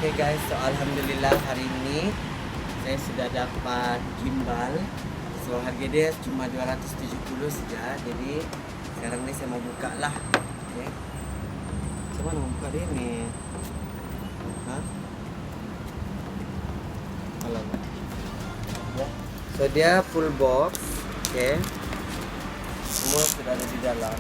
Okay guys, so alhamdulillah hari ini saya sudah dapat gimbal. So harga dia cuma 270 saja. Jadi sekarang ni saya mau buka lah. Okay. Macam mana mau buka dia ni? Ha? Alamak. Ya. So dia full box. Okay. Semua sudah ada di dalam.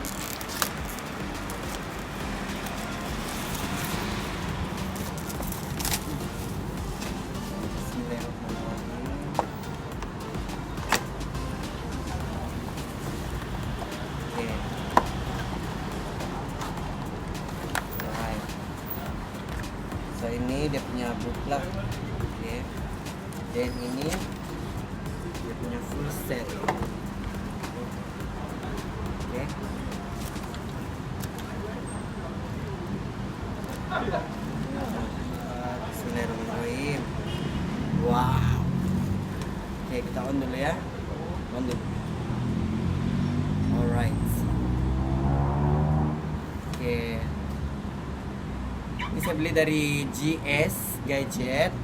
So ini dia punya booklet. Okay. Dan ini dia punya full set. Okay. Bismillahirrahmanirrahim. Wow. Okay, kita on dulu ya. On dulu. Alright. Okay. Ini saya beli dari GS Gadget.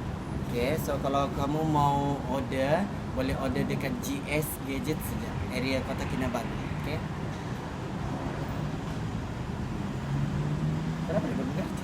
Okay, so kalau kamu mau order, boleh order dekat GS Gadget saja, area Kota Kinabalu. Okay. Kenapa dia bergerak?